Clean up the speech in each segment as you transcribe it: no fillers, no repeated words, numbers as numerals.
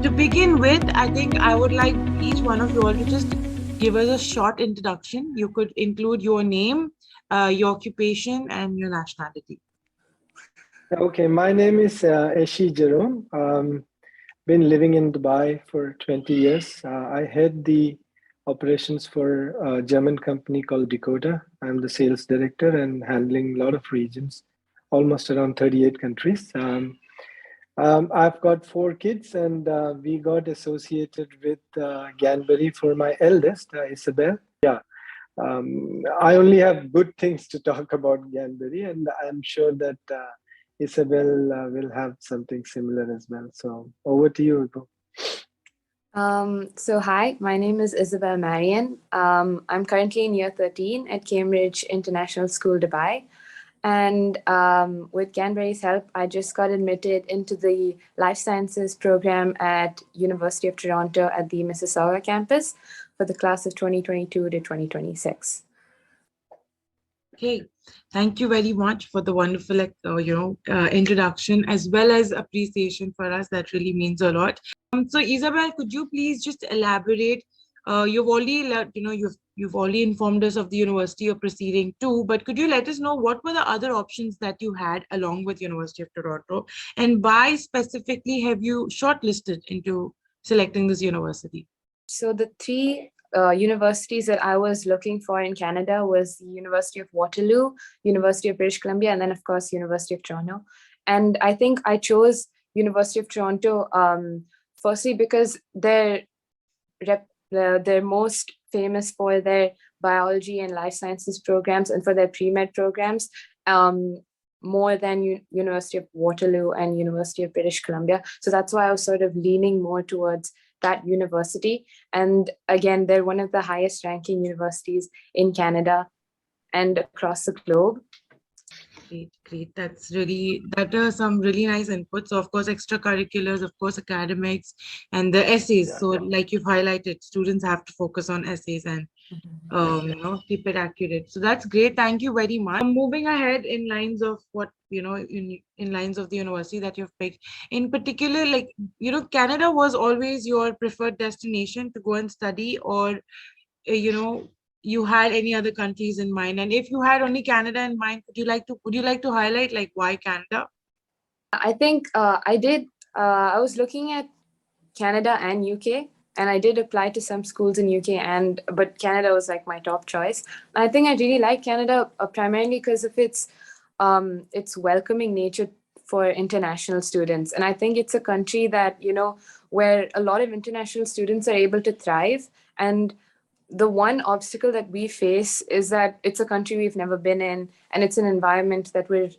To begin with, I think I would like each one of you all to just give us a short introduction. You could include your name, your occupation, and your nationality. Okay, my name is Eshi Jerome. Been living in Dubai for 20 years. I head the operations for a German company called Dakota. I'm the sales director and handling a lot of regions, almost around 38 countries. I've got 4 kids, and we got associated with Gyanberry for my eldest, Izabelle. I only have good things to talk about Gyanberry, and I'm sure that Izabelle will have something similar as well. So over to you, Ibo. So hi, my name is Izabelle Marian. I'm currently in year 13 at Cambridge International School, Dubai. And with Gyanberry's help, I just got admitted into the Life Sciences program at University of Toronto at the Mississauga campus for the class of 2022 to 2026. Okay, thank you very much for the wonderful, introduction as well as appreciation for us. That really means a lot. So, Izabelle, could you please just elaborate? You've already, you've already informed us of the university you're proceeding to, but could you let us know what were the other options that you had along with University of Toronto, and why specifically have you shortlisted into selecting this university? So the three universities that I was looking for in Canada was the University of Waterloo, University of British Columbia, and then of course University of Toronto. And I think I chose University of Toronto firstly because they're most famous for their biology and life sciences programs and for their pre-med programs, more than University of Waterloo and University of British Columbia. So that's why I was sort of leaning more towards that university. And again, they're one of the highest ranking universities in Canada and across the globe. Great. That are some really nice inputs. So of course, extracurriculars, of course, academics, and the essays. So like you've highlighted, students have to focus on essays and keep it accurate. So that's great. Thank you very much. Moving ahead in lines of what in lines of the university that you've picked. In particular, Canada was always your preferred destination to go and study, or you had any other countries in mind? And if you had only Canada in mind, would you like to highlight like why Canada? I think I did. I was looking at Canada and UK, and I did apply to some schools in UK, but Canada was like my top choice. I think I really like Canada primarily because of its welcoming nature for international students, and I think it's a country that where a lot of international students are able to thrive. And the one obstacle that we face is that it's a country we've never been in, and it's an environment that we're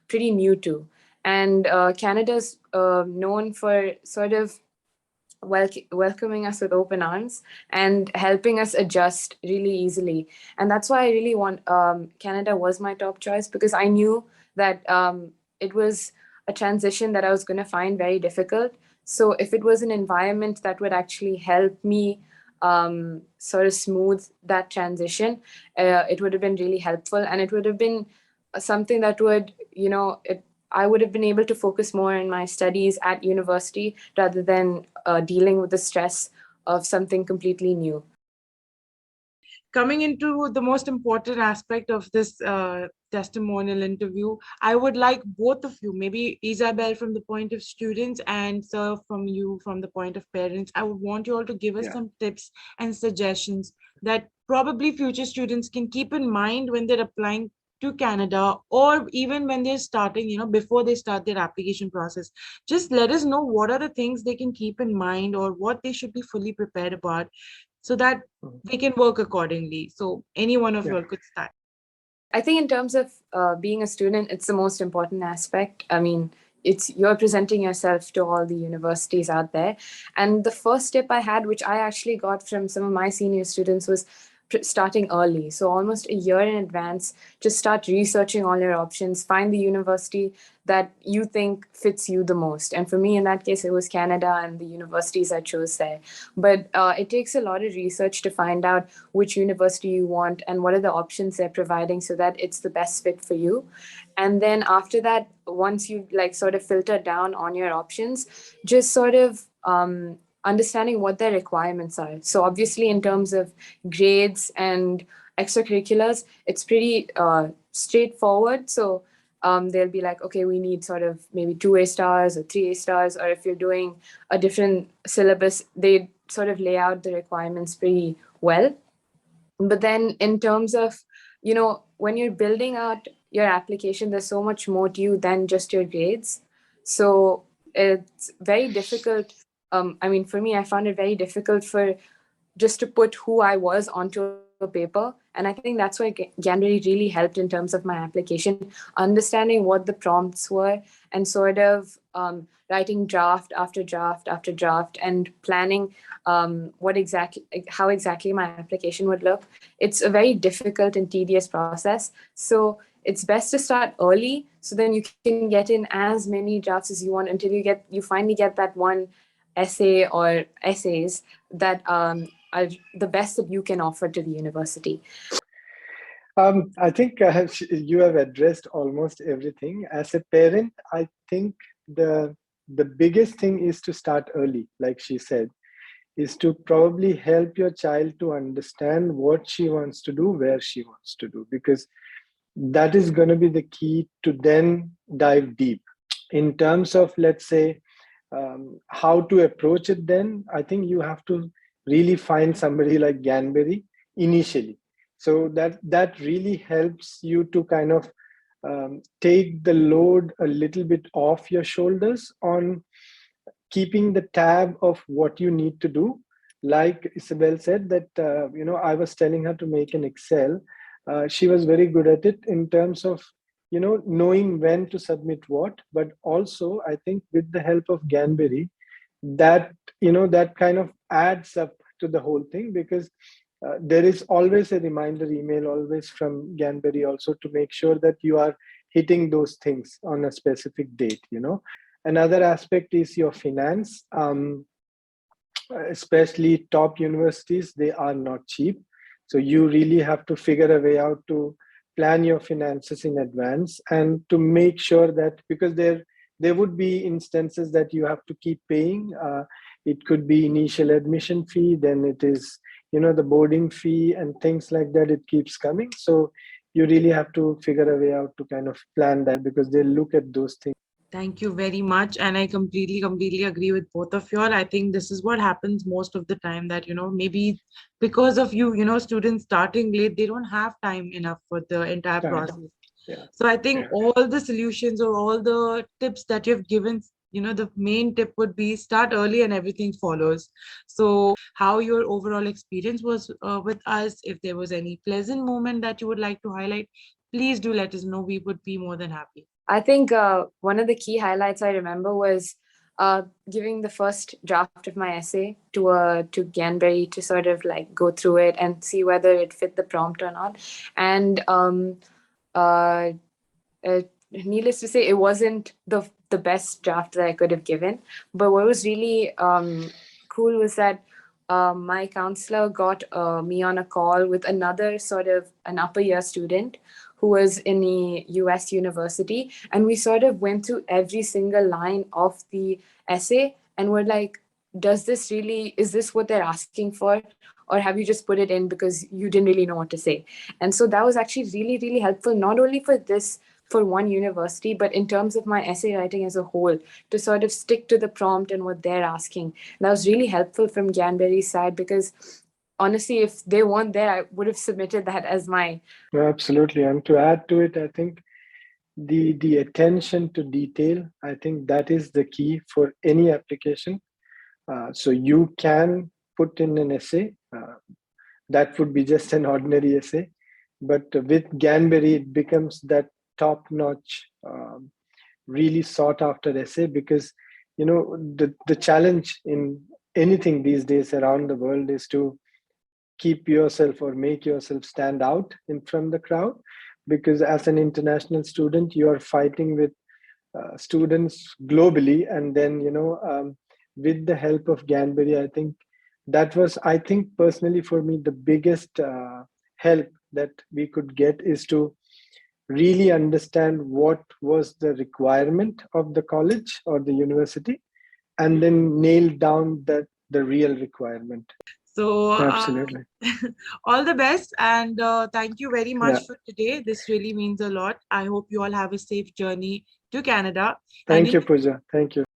pretty new to. And Canada's known for sort of welcoming us with open arms and helping us adjust really easily. And that's why I really want Canada was my top choice, because I knew that it was a transition that I was going to find very difficult. So if it was an environment that would actually help me sort of smooth that transition, it would have been really helpful, and it would have been something that would, I would have been able to focus more in my studies at university rather than dealing with the stress of something completely new. Coming into the most important aspect of this testimonial interview, I would like both of you, maybe Izabelle from the point of students and Sir from you from the point of parents. I would want you all to give us some tips and suggestions that probably future students can keep in mind when they're applying to Canada, or even when they're starting, before they start their application process. Just let us know what are the things they can keep in mind or what they should be fully prepared about, so that they can work accordingly. So any one of you all could start. I think in terms of being a student, it's the most important aspect. I mean, you're presenting yourself to all the universities out there. And the first tip I had, which I actually got from some of my senior students, was starting early. So almost a year in advance, just start researching all your options, find the university that you think fits you the most. And for me, in that case, it was Canada and the universities I chose there. But it takes a lot of research to find out which university you want and what are the options they're providing so that it's the best fit for you. And then after that, once you've sort of filtered down on your options, just sort of understanding what their requirements are. So obviously, in terms of grades and extracurriculars, it's pretty straightforward. So they'll be like, okay, we need sort of maybe 2A stars or 3A stars, or if you're doing a different syllabus, they sort of lay out the requirements pretty well. But then in terms of, when you're building out your application, there's so much more to you than just your grades. So it's very difficult. I mean, for me, I found it very difficult for just to put who I was onto a paper. And I think that's why Gyanberry really helped in terms of my application, understanding what the prompts were, and sort of writing draft after draft after draft, and planning how exactly my application would look. It's a very difficult and tedious process. So it's best to start early, so then you can get in as many drafts as you want until you finally get that one essay or essays that are the best that you can offer to the university. I think you have addressed almost everything. As a parent, I think the biggest thing is to start early, like she said, is to probably help your child to understand what she wants to do, where she wants to do, because that is going to be the key to then dive deep. In terms of, let's say, how to approach it, then I think you have to really find somebody like Gyanberry initially. So that really helps you to kind of take the load a little bit off your shoulders on keeping the tab of what you need to do. Like Isabel said, that I was telling her to make an Excel. She was very good at it in terms of knowing when to submit what. But also, I think with the help of Ganberry, that that kind of adds up to the whole thing, because there is always a reminder email always from Ganberry also to make sure that you are hitting those things on a specific date. Another aspect is your finance. Especially top universities, they are not cheap. So you really have to figure a way out to plan your finances in advance, and to make sure that, because there would be instances that you have to keep paying. It could be initial admission fee, then it is the boarding fee and things like that. It keeps coming. So you really have to figure a way out to kind of plan that, because they look at those things. Thank you very much. And I completely agree with both of you all. I think this is what happens most of the time, that, maybe because of students starting late, they don't have time enough for the entire Time. process. Yeah. So I think all the solutions or all the tips that you've given, the main tip would be start early and everything follows. So how your overall experience was with us, if there was any pleasant moment that you would like to highlight, please do let us know. We would be more than happy. I think one of the key highlights I remember was giving the first draft of my essay to Gyanberry to sort of like go through it and see whether it fit the prompt or not. And uh, needless to say, it wasn't the best draft that I could have given. But what was really cool was that my counselor got me on a call with another sort of an upper year student who was in a US university. And we sort of went through every single line of the essay and were like, is this what they're asking for? Or have you just put it in because you didn't really know what to say? And so that was actually really, really helpful, not only for one university, but in terms of my essay writing as a whole, to sort of stick to the prompt and what they're asking. That was really helpful from Gyanberry's side, because honestly, if they weren't there, I would have submitted that as my. Absolutely. And to add to it, I think the attention to detail, I think that is the key for any application. So you can put in an essay that would be just an ordinary essay, but with Ganberry it becomes that top notch, really sought after essay, because the challenge in anything these days around the world is to keep yourself or make yourself stand out in from the crowd, because as an international student you are fighting with students globally. And then with the help of Ganberry, I think that was, I think personally for me, the biggest help that we could get is to really understand what was the requirement of the college or the university, and then nail down the real requirement. So, Absolutely. all the best, and thank you very Yeah. much for today. This really means a lot. I hope you all have a safe journey to Canada, and Thank you you, Pooja. Thank you.